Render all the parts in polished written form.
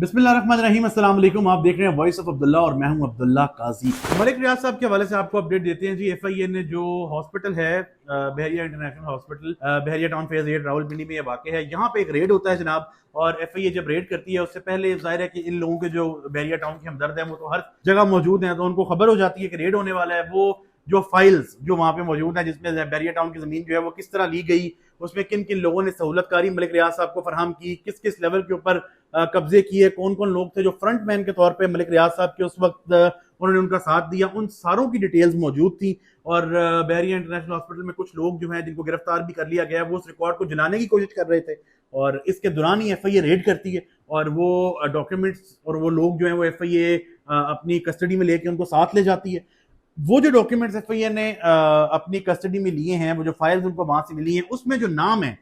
बिस्मिल्लाहिर्रहमानिर्रहीम, अस्सलाम वालेकुम। आप देख रहे हैं वॉइस ऑफ अब्दुल्ला और मैं हूं अब्दुल्ला काजी। मलिक रियाज साहब के हवाले से आपको अपडेट देते हैं जी। एफआईए ने जो हॉस्पिटल है बहरिया इंटरनेशनल हॉस्पिटल बहरिया टाउन फेज 8 रावलपिंडी में ये वाक़ है। यहाँ पे एक रेड होता है जनाब, और एफआईए जब रेड करती है उससे पहले जाहिर है कि इन लोगों के जो बहरिया टाउन के हमदर्द हैं वो तो हर जगह मौजूद हैं, तो उनको खबर हो जाती है कि रेड होने वाला है। वो जो फाइल्स जो वहाँ पे मौजूद है जिसमें बहरिया टाउन की जमीन जो है वो किस तरह ली गई, उसमें किन किन लोगों ने सहूलतकारी मलिक रियाज साहब को फराहम की, किस किस लेवल के ऊपर कब्जे किए, कौन कौन लोग थे जो फ्रंट मैन के तौर पे मलिक रियाज साहब के उस वक्त उन्होंने उनका साथ दिया, उन सारों की डिटेल्स मौजूद थी। और बहरिया इंटरनेशनल हॉस्पिटल में कुछ लोग जो हैं जिनको गिरफ्तार भी कर लिया गया, वो उस रिकॉर्ड को जलाने की कोशिश कर रहे थे, और इसके दौरान ही एफआईए रेड करती है और वो डॉक्यूमेंट्स और वो लोग जो हैं वो एफआईए अपनी कस्टडी में लेके उनको साथ ले जाती है। वो जो डॉक्यूमेंट्स एफआईए ने अपनी कस्टडी में लिए हैं, वो जो फाइल्स उनको वहां से मिली हैं, उसमें जो नाम है,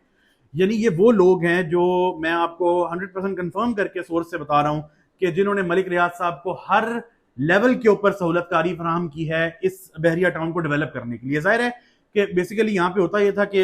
यानी ये वो लोग हैं जो मैं आपको 100% कंफर्म करके सोर्स से बता रहा हूं कि जिन्होंने मलिक रियाज साहब को हर लेवल के ऊपर सहूलतकारी फराहम की है इस बहरिया टाउन को डेवलप करने के लिए। जाहिर है कि बेसिकली यहाँ पे होता यह था कि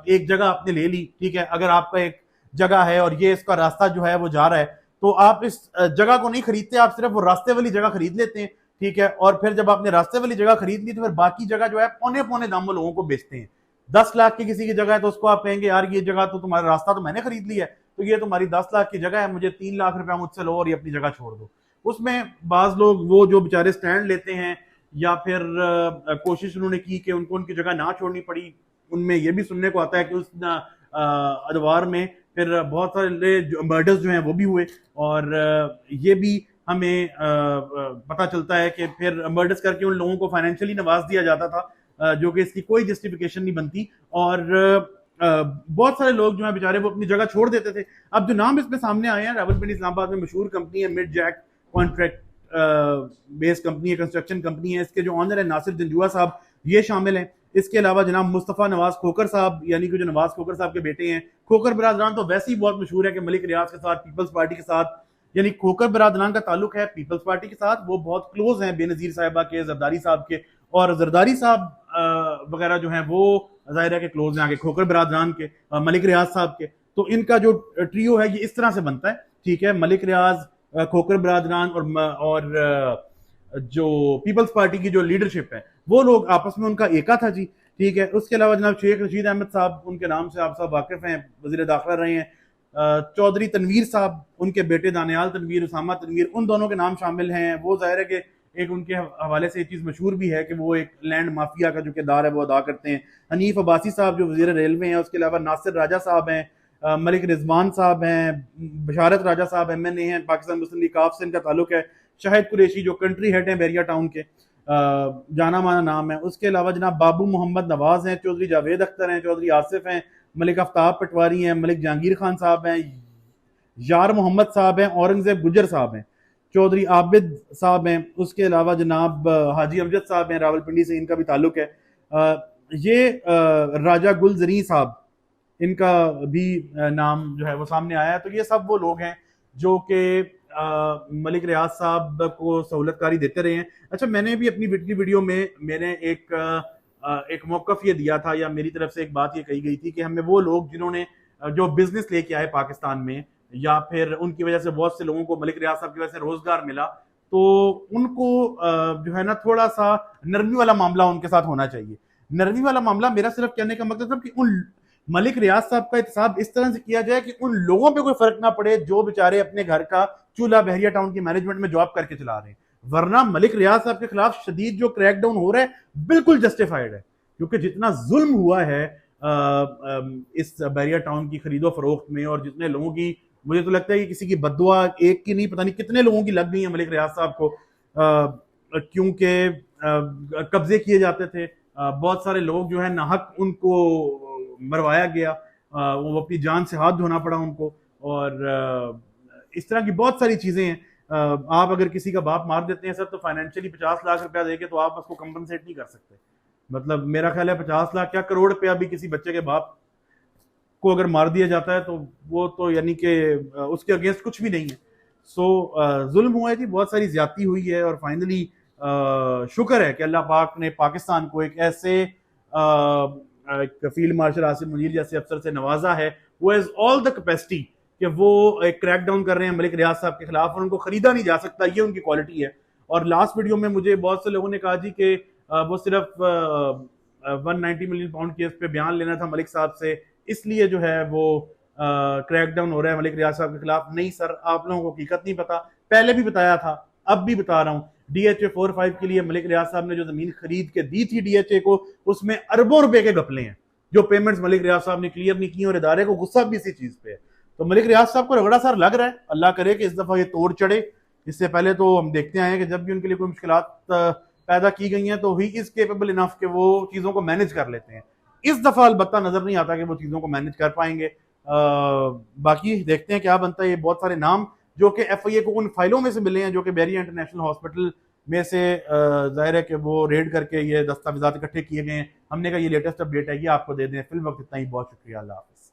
एक जगह आपने ले ली, ठीक है, अगर आपका एक जगह है और ये इसका रास्ता जो है वो जा रहा है, तो आप इस जगह को नहीं खरीदते, आप सिर्फ वो रास्ते वाली जगह खरीद लेते हैं, ठीक है। और फिर जब आपने रास्ते वाली जगह खरीद ली तो फिर बाकी जगह जो है पौने पौने दाम में लोगों को बेचते हैं। 10 लाख की किसी की जगह है तो उसको आप कहेंगे यार ये जगह तो तुम्हारा रास्ता तो मैंने खरीद लिया है, तो ये तुम्हारी 10 लाख की जगह है, मुझे 3 लाख रुपया मुझसे लो और ये अपनी जगह छोड़ दो। उसमें बाज लोग वो जो बेचारे स्टैंड लेते हैं या फिर कोशिश उन्होंने की कि उनको उनकी जगह ना छोड़नी पड़ी, उनमें ये भी सुनने को आता है कि उस अदवार में फिर बहुत सारे मर्डर्स जो हैं वो भी हुए, और ये भी हमें पता चलता है कि फिर मर्डर्स करके उन लोगों को फाइनेंशियली नवाज दिया जाता था, जो कि इसकी कोई जस्टिफिकेशन नहीं बनती, और बहुत सारे लोग जो है बेचारे वो अपनी जगह छोड़ देते थे। अब जो नाम इसमें सामने आए हैं, रावलपिंडी इस्लामाबाद में मशहूर कंपनी है mid jack contract based company है, कंस्ट्रक्शन कंपनी है, इसके जो ऑनर है नासिर जंजुआ साहब, ये शामिल हैं। इसके अलावा जनाब मुस्तफ़ा नवाज खोकर साहब, यानी कि जो नवाज खोकर साहब के बेटे हैं, खोकर बरादरान तो वैसे ही बहुत मशहूर है कि मलिक रियाज के साथ, पीपल्स पार्टी के साथ, यानी खोकर बरादरान का ताल्लुक है पीपल्स पार्टी के साथ, वो बहुत क्लोज हैं बेनजीर साहिबा के, जरदारी साहब के, और जरदारी साहब वगैरह जो हैं वो जाहिर है कि क्लोज हैं आगे खोकर बरादरान के, मलिक रियाज साहब के। तो इनका जो ट्रियो है ये इस तरह से बनता है, ठीक है। मलिक रियाज, खोकर बरादरान और जो पीपल्स पार्टी की जो लीडरशिप है वो लोग आपस में उनका एका था जी, ठीक है। उसके अलावा जनाब शेख रशीद अहमद साहब, उनके नाम से आप सब वाकिफ हैं, वजीर दाखिला रहे हैं। चौधरी तनवीर साहब, उनके बेटे दानियाल तनवीर, उसामा तनवीर, उन दोनों के नाम शामिल हैं। वो जाहिर है कि एक उनके हवाले से ये चीज़ मशहूर भी है कि वो एक लैंड माफिया का जो किरदार है वो अदा करते हैं। हनीफ अब्बासी साहब जो वजीर रेलवे हैं, उसके अलावा नासिर राजा साहब हैं, मलिक रिजवान साहब हैं, बशारत राजा साहब MNA हैं, पाकिस्तान मुस्लिम लीग काफ से इनका ताल्लुक है। शाहिद कुरैशी जो कंट्री हेड हैं बहरिया टाउन के, जाना माना नाम है। उसके अलावा जनाब बाबू मोहम्मद नवाज हैं, चौधरी जावेद अख्तर हैं, चौधरी आसिफ हैं, मलिक आफ्ताब पटवारी हैं, मलिक जहांगीर खान साहब हैं, यार मोहम्मद साहब हैं, औरंगजेब गुजर साहब हैं, चौधरी आबिद साहब हैं। उसके अलावा जनाब हाजी अमजद साहब हैं, रावलपिंडी से इनका भी ताल्लुक है। ये राजा गुल जरी साहब, इनका भी नाम जो है वो सामने आया है। तो ये सब वो लोग हैं जो कि मलिक रियाज साहब को सहूलतकारी देते रहे हैं। अच्छा, मैंने भी अपनी वीडियो में मैंने एक मौकफ ये दिया था, या मेरी तरफ से एक बात ये कही गई थी कि हमें वो लोग जिन्होंने जो बिजनेस लेके आए पाकिस्तान में, या फिर उनकी वजह से बहुत से लोगों को मलिक रियाज साहब की वजह से रोजगार मिला, तो उनको जो है ना थोड़ा सा नरमी वाला मामला उनके साथ होना चाहिए। नरमी वाला मामला मेरा सिर्फ कहने का मतलब था कि उन मलिक रियाज साहब का एहतसाब इस तरह से किया जाए कि उन लोगों पे कोई फर्क ना पड़े जो बेचारे अपने घर का चूल्हा बहरिया टाउन की मैनेजमेंट में जॉब करके चला रहे हैं। वरना मलिक रियाज साहब के खिलाफ शदीद जो क्रैकडाउन हो रहा है बिल्कुल जस्टिफाइड है, क्योंकि जितना जुल्म हुआ है इस बहरिया टाउन की खरीदो फरोख्त में, और जितने लोगों की, मुझे तो लगता है कि किसी की बददुआ एक की नहीं, पता नहीं कितने लोगों की लग गई है मलिक रियाज साहब को, क्योंकि कब्जे किए जाते थे। बहुत सारे लोग जो है नाहक उनको मरवाया गया, वो अपनी जान से हाथ धोना पड़ा उनको, और इस तरह की बहुत सारी चीजें हैं। आप अगर किसी का बाप मार देते हैं सर, तो फाइनेंशियली 50 लाख रुपया देके तो आप उसको कंपनसेट नहीं कर सकते। मतलब मेरा ख्याल है 50 लाख क्या करोड़ रुपया भी किसी बच्चे के बाप को अगर मार दिया जाता है तो वो तो यानी कि उसके अगेंस्ट कुछ भी नहीं है। सो जुल्म हुआ है जी, बहुत सारी ज्यादती हुई है, और फाइनली शुक्र है कि अल्लाह पाक ने पाकिस्तान को एक ऐसे फील्ड मार्शल आसिम मुनीर जैसे अफसर से नवाजा है, वो हैज ऑल द कैपेसिटी कि वो एक क्रैकडाउन कर रहे हैं मलिक रियाज साहब के खिलाफ और उनको खरीदा नहीं जा सकता, ये उनकी क्वालिटी है। और लास्ट वीडियो में मुझे बहुत से लोगों ने कहा जी कि वो सिर्फ 190 मिलियन पाउंड केस पे बयान लेना था मलिक साहब से, इसलिए जो है वो क्रैकडाउन हो रहा है मलिक रियाज साहब के खिलाफ। नहीं सर, आप लोगों को हकीकत नहीं पता, पहले भी बताया था, अब भी बता रहा हूं। DHA 4-5 के लिए मलिक रियाज साहब ने जो जमीन खरीद के दी थी DHA को, उसमें अरबों रुपए के घपले हैं जो पेमेंट्स मलिक रियाज साहब ने क्लियर नहीं की, और इदारे को गुस्सा भी इसी चीज पे है। तो मलिक रियाज साहब को रगड़ा सर लग रहा है, अल्लाह करे कि इस दफा ये तोड़ चढ़े। इससे पहले तो हम देखते आए हैं कि जब भी उनके लिए कोई मुश्किलात पैदा की गई हैं तो ही इज केपेबल इनफ कि वो चीजों को मैनेज कर लेते हैं। इस दफा अलबत्ता नजर नहीं आता कि वो चीजों को मैनेज कर पाएंगे। बाकी देखते हैं क्या बनता है। ये बहुत सारे नाम जो कि FIA को उन फाइलों में से मिले हैं जो कि बहरिया इंटरनेशनल हॉस्पिटल में से जाहिर है कि वो रेड करके ये दस्तावेजात इकट्ठे किए गए हैं। हमने कहा ये लेटेस्ट अपडेट है, ये आपको दे दें। फिल वक्त इतना ही, बहुत शुक्रिया, अल्लाह हाफ़िज़।